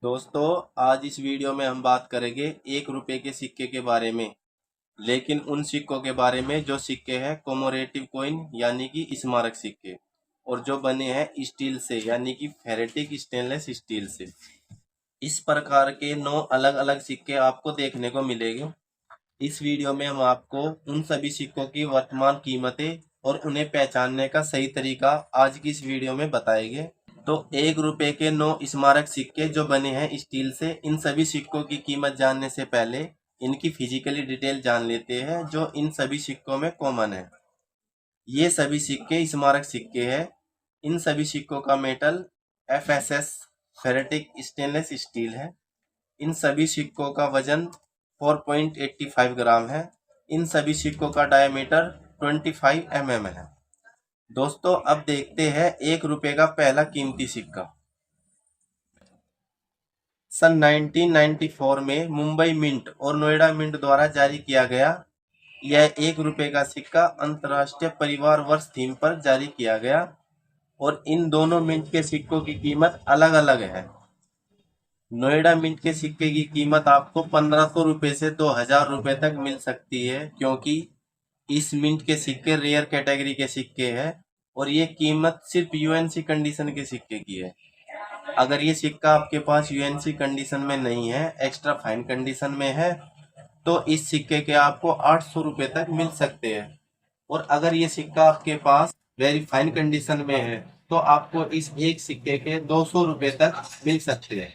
दोस्तों, आज इस वीडियो में हम बात करेंगे 1 रुपए के सिक्के के बारे में। लेकिन उन सिक्कों के बारे में जो सिक्के हैं कोमोरेटिव कॉइन यानी कि स्मारक सिक्के, और जो बने हैं स्टील से यानी कि फेरेटिक स्टेनलेस स्टील से। इस प्रकार के 9 अलग अलग सिक्के आपको देखने को मिलेंगे। इस वीडियो में हम आपको उन सभी सिक्कों की वर्तमान कीमतें और उन्हें पहचानने का सही तरीका आज की इस वीडियो में बताएंगे। तो 1 रुपए के 9 स्मारक सिक्के जो बने हैं स्टील से, इन सभी सिक्कों की कीमत जानने से पहले इनकी फिजिकली डिटेल जान लेते हैं जो इन सभी सिक्कों में कॉमन है। ये सभी सिक्के स्मारक सिक्के हैं। इन सभी सिक्कों का metal FSS ferritic stainless steel है। इन सभी सिक्कों का वजन 4.85 ग्राम है। इन सभी सिक्कों का डायमीटर 25 mm है। दोस्तों, अब देखते हैं 1 रुपए का पहला कीमती सिक्का। सन 1994 में मुंबई मिंट और नोएडा मिंट द्वारा जारी किया गया यह 1 रुपए का सिक्का अंतर्राष्ट्रीय परिवार वर्ष थीम पर जारी किया गया, और इन दोनों मिंट के सिक्कों की कीमत अलग अलग है। नोएडा मिंट के सिक्के की कीमत आपको 1500 रुपये से 2000 रुपये तक मिल सकती है, क्योंकि इस मिंट के सिक्के रेयर कैटेगरी के सिक्के हैं और ये कीमत सिर्फ यूएनसी कंडीशन के सिक्के की है। अगर ये सिक्का आपके पास यूएनसी कंडीशन में नहीं है, एक्स्ट्रा फाइन कंडीशन में है, तो इस सिक्के के आपको 800 रुपये तक मिल सकते हैं। और अगर ये सिक्का आपके पास वेरी फाइन कंडीशन में है तो आपको इस एक सिक्के के 200 रुपये तक मिल सकते हैं।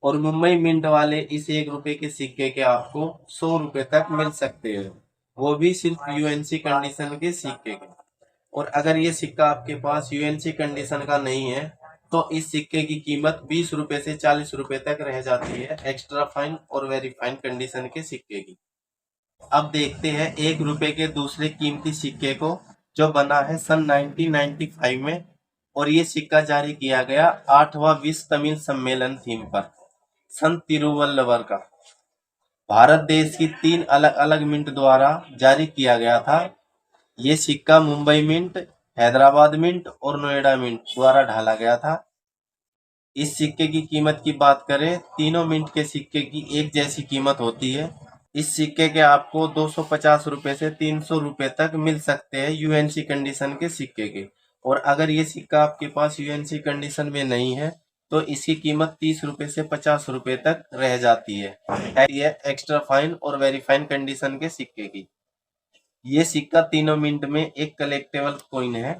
और मुंबई मिंट वाले इस 1 रुपए के सिक्के के आपको 100 रुपये तक मिल सकते हैं, वो भी सिर्फ यूएनसी कंडीशन के सिक्के के। और अगर ये सिक्का आपके पास यूएनसी कंडीशन का नहीं है तो इस सिक्के की कीमत 20 रुपए से 40 रुपए तक रह जाती है, एक्स्ट्रा फाइन और वेरी फाइन कंडीशन के सिक्के की। अब देखते हैं 1 रुपए के दूसरे कीमती सिक्के को, जो बना है सन 1995 में, और ये सिक्का जारी किया गया 8वां विश्व तमिल सम्मेलन थीम पर, संत तिरुवल्लवर का। भारत देश की 3 अलग अलग मिंट द्वारा जारी किया गया था। ये सिक्का मुंबई मिंट, हैदराबाद मिंट और नोएडा मिंट द्वारा ढाला गया था। इस सिक्के की कीमत की बात करें, तीनों मिंट के सिक्के की एक जैसी कीमत होती है। इस सिक्के के आपको 250 रुपए से 300 रुपए तक मिल सकते हैं यूएनसी कंडीशन के सिक्के के। और अगर ये सिक्का आपके पास यूएनसी कंडीशन में नहीं है तो इसकी कीमत 30 रुपए से 50 रुपए तक रह जाती है। ये एक्स्ट्रा फाइन और वेरी फाइन कंडीशन के सिक्के की। ये सिक्का तीनों मिंट में एक कलेक्टेबल कॉइन है।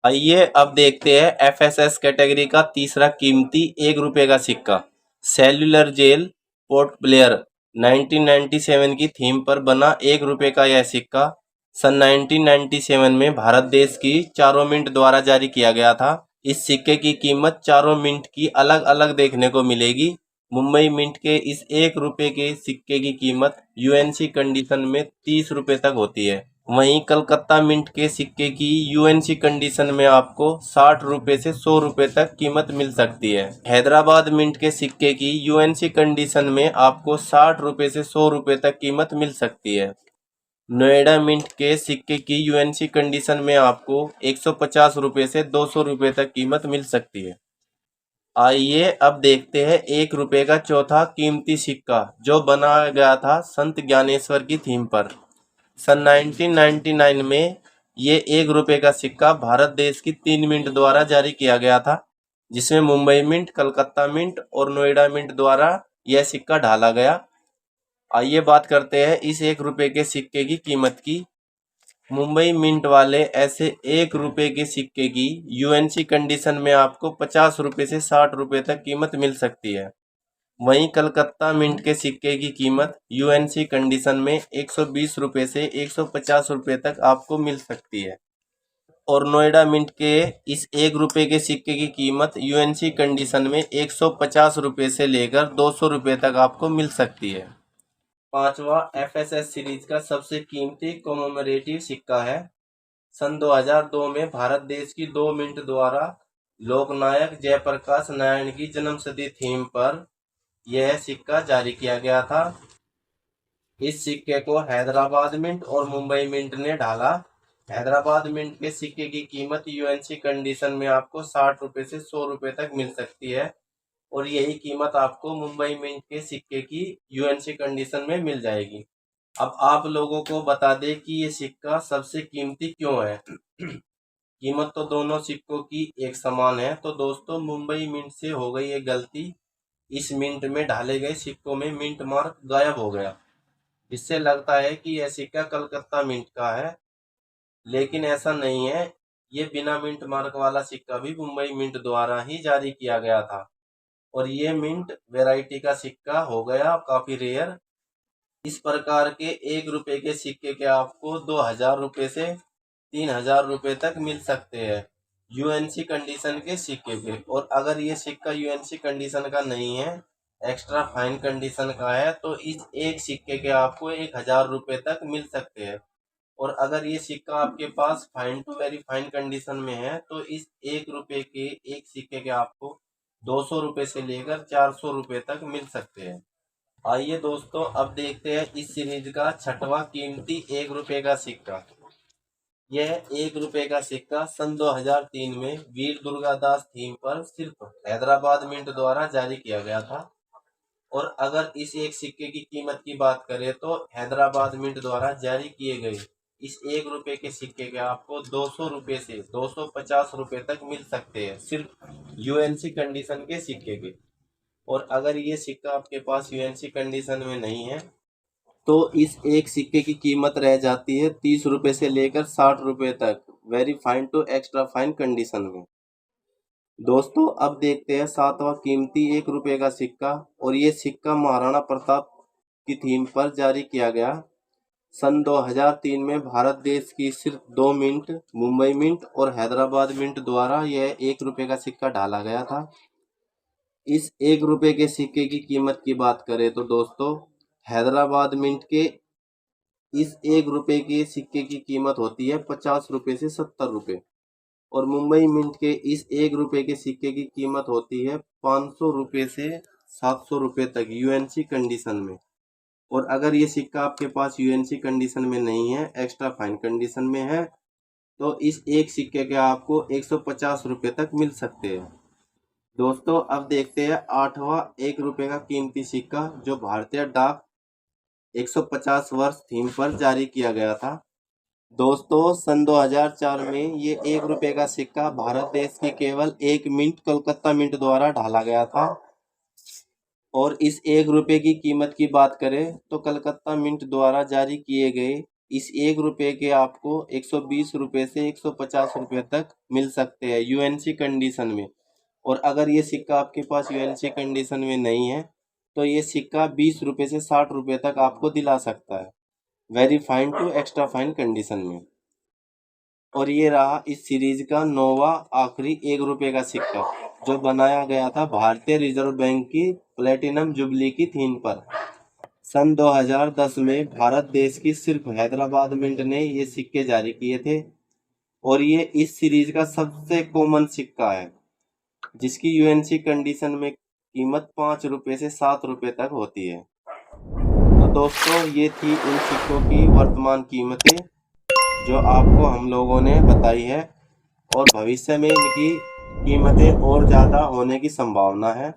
आइए अब देखते हैं FSS कैटेगरी का तीसरा कीमती 1 रुपए का सिक्का। सेल्यूलर जेल पोर्ट ब्लेयर 1997 की थीम पर बना 1 रुपए का यह सिक्का सन 1997 में भारत देश की चारों मिंट द्वारा जारी किया गया था। इस सिक्के की कीमत चारों मिंट की अलग अलग देखने को मिलेगी। मुंबई मिंट के इस 1 रुपए के सिक्के की कीमत यूएनसी कंडीशन में 30 रुपए तक होती है। वहीं कलकत्ता मिंट के सिक्के की यूएनसी कंडीशन में आपको 60 रुपए से 100 रुपए तक कीमत मिल सकती है। हैदराबाद मिंट के सिक्के की यूएनसी कंडीशन में आपको 60 रुपए से 100 रुपए तक कीमत मिल सकती है। नोएडा मिंट के सिक्के की यूएनसी कंडीशन में आपको 150 रुपए से 200 रुपए तक कीमत मिल सकती है। आइए अब देखते हैं 1 रुपए का चौथा कीमती सिक्का, जो बनाया गया था संत ज्ञानेश्वर की थीम पर। सन 1999 में ये 1 रुपए का सिक्का भारत देश की 3 मिंट द्वारा जारी किया गया था, जिसमें मुंबई मिंट, कलकत्ता मिंट और नोएडा मिंट द्वारा यह सिक्का ढाला गया। आइए बात करते हैं इस 1 रुपए के सिक्के की कीमत की। मुंबई मिंट वाले ऐसे 1 रुपए के सिक्के की यूएनसी कंडीशन में आपको 50 रुपए से 60 रुपए तक कीमत मिल सकती है। वहीं कलकत्ता मिंट के सिक्के की कीमत यूएनसी कंडीशन में 120 रुपए से 150 रुपए तक आपको मिल सकती है। और नोएडा मिंट के इस 1 रुपए के सिक्के की कीमत यूएनसी कंडीशन में 150 रुपए से लेकर 200 रुपए तक आपको मिल सकती है। पांचवा FSS सीरीज का सबसे कीमती कॉमेमोरेटिव सिक्का है। सन 2002 में भारत देश की 2 मिंट द्वारा लोकनायक जयप्रकाश नारायण की जन्मशती थीम पर यह सिक्का जारी किया गया था। इस सिक्के को हैदराबाद मिंट और मुंबई मिंट ने ढाला। हैदराबाद मिंट के सिक्के की कीमत यूएनसी कंडीशन में आपको 60 रुपए से 100 रुपए तक मिल सकती है। और यही कीमत आपको मुंबई मिंट के सिक्के की यूएनसी कंडीशन में मिल जाएगी। अब आप लोगों को बता दें कि ये सिक्का सबसे कीमती क्यों है। कीमत तो दोनों सिक्कों की एक समान है। तो दोस्तों, मुंबई मिंट से हो गई ये गलती, इस मिंट में ढाले गए सिक्कों में मिंट मार्क गायब हो गया, जिससे लगता है कि यह सिक्का कलकत्ता मिंट का है, लेकिन ऐसा नहीं है। ये बिना मिंट मार्क वाला सिक्का भी मुंबई मिंट द्वारा ही जारी किया गया था, और ये मिंट वैरायटी का सिक्का हो गया काफी रेयर। इस प्रकार के 1 रुपए के सिक्के के आपको 2000 रुपए से 3000 रुपए तक मिल सकते हैं यूएनसी कंडीशन के सिक्के के। और अगर ये सिक्का यूएनसी कंडीशन का नहीं है, एक्स्ट्रा फाइन कंडीशन का है, तो इस एक सिक्के के आपको 1000 रुपए तक मिल सकते हैं। और अगर ये सिक्का आपके पास fine to very fine condition में है, तो इस 1 रुपए के एक सिक्के के आपको 200 रुपए से लेकर 400 रुपए तक मिल सकते हैं। आइए दोस्तों, अब देखते हैं इस सीरीज का छठवां कीमती 1 रुपए का सिक्का। यह 1 रुपए का सिक्का सन 2003 में वीर दुर्गादास थीम पर सिर्फ हैदराबाद मिंट द्वारा जारी किया गया था। और अगर इस एक सिक्के की कीमत की बात करें, तो हैदराबाद मिंट द्वारा जारी किए गए इस 1 रुपए के सिक्के के आपको 200 रुपए से 250 रुपए तक मिल सकते हैं, सिर्फ यूएनसी कंडीशन के सिक्के के। और अगर ये सिक्का आपके पास यूएनसी कंडीशन में नहीं है, तो इस एक सिक्के की कीमत रह जाती है 30 रुपए से लेकर 60 रुपए तक, very fine to extra fine condition में। दोस्तों, अब देखते हैं सातवां कीमती 1 रुपए का सिक्का। और ये सिक्का महाराणा प्रताप की थीम पर जारी किया गया। सन 2003 में भारत देश की सिर्फ 2 मिंट, मुंबई मिंट और हैदराबाद मिंट द्वारा यह 1 रुपए का सिक्का डाला गया था। इस 1 रुपए के सिक्के की कीमत की बात करें, तो दोस्तों, हैदराबाद मिंट के इस 1 रुपए के सिक्के की कीमत होती है 50 रुपए से 70 रुपए। और मुंबई मिंट के इस 1 रुपए के सिक्के की कीमत होती है 500 रुपए से 700 रुपए तक यूएनसी कंडीशन में। और अगर ये सिक्का आपके पास यूएनसी कंडीशन में नहीं है, एक्स्ट्रा फाइन कंडीशन में है, तो इस एक सिक्के के आपको 150 रुपए तक मिल सकते हैं। दोस्तों, अब देखते हैं आठवां 1 रुपए का कीमती सिक्का, जो भारतीय डाक 150 वर्ष थीम पर जारी किया गया था। दोस्तों, सन 2004 में ये 1 रुपए का सिक्का भारत देश की केवल 1 मिंट कलकत्ता मिंट द्वारा ढाला गया था। और इस 1 रुपए की कीमत की बात करें, तो कलकत्ता मिंट द्वारा जारी किए गए इस 1 रुपए के आपको 120 रुपए से 150 रुपए तक मिल सकते हैं यूएनसी कंडीशन में। और अगर ये सिक्का आपके पास यूएनसी कंडीशन में नहीं है, तो ये सिक्का 20 रुपए से 60 रुपए तक आपको दिला सकता है, very fine to extra fine condition में। और ये रहा इस सीरीज का 9वां आखिरी 1 रुपए का सिक्का, जो बनाया गया था भारतीय रिजर्व बैंक की प्लेटिनम जुबली की थीम पर। सन 2010 में भारत देश की सिर्फ हैदराबाद मिंट ने ये सिक्के जारी किए थे। और ये इस सीरीज का सबसे कॉमन सिक्का है, जिसकी यूएनसी कंडीशन में कीमत 5 रुपए से 7 रुपए तक होती है। तो दोस्तों, ये थी इन सिक्कों की वर्तमान कीमतें, जो आपको हम लोगों ने बताई है। और भविष्य में इनकी कीमतें और ज़्यादा होने की संभावना है।